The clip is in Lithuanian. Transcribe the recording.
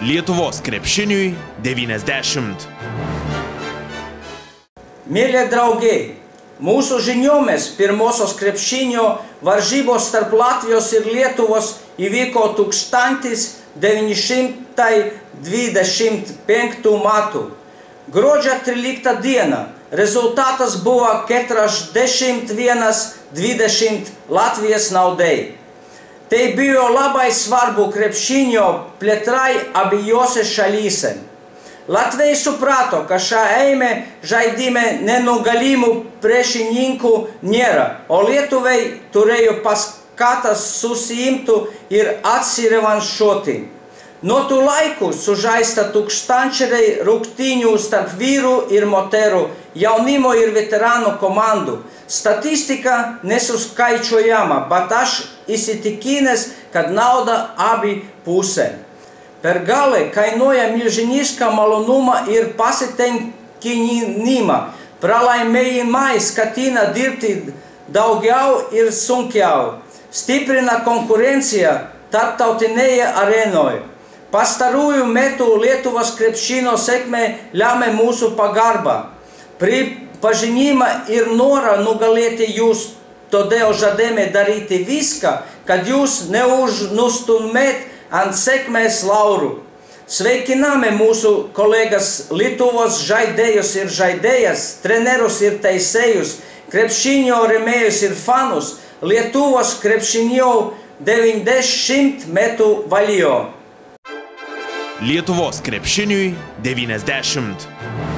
Lietuvos krepšiniui 90. Mėly draugai, mūsų žiniomis pirmosios krepšinio varžybos tarp Latvijos ir Lietuvos įvyko 1925 metų. Gruodžio 13 dieną rezultatas buvo 41-20 Latvijos naudai. Tai buvo labai svarbu krepšinio plėtrai abiejose šalyse. Latviai suprato, kad šiame žaidime nenugalimų priešininkų nėra, o lietuviai turėjo paskatas susiimti ir atsirevanšuoti. Nuo tų laikų sužaista tūkstančiai rungtynių tarp vyrų ir moterų, jaunimo ir veteranų komandų. Statistika nesuskaičiuojama, bet aš įsitikinęs, kad nauda abi pusė. Pergalė kainuoja milžinišką malonumą ir pasitenkinimą. Pralaimėjimai skatina dirbti daugiau ir sunkiau. Stiprina konkurenciją tarptautinėje arenoje. Pastarųjų metų Lietuvos krepšinio sėkmė lemia mūsų pagarbą, pripažinimą ir norą nugalėti jūs. Todėl žadame daryti viską, kad jūs neužnustumėt ant sėkmės laurų. Sveikiname mūsų kolegas Lietuvos žaidėjus ir žaidėjas, trenerus ir teisėjus, krepšinio rėmėjus ir fanus, Lietuvos krepšinio 90 metų valio. Lietuvos krepšiniui 90.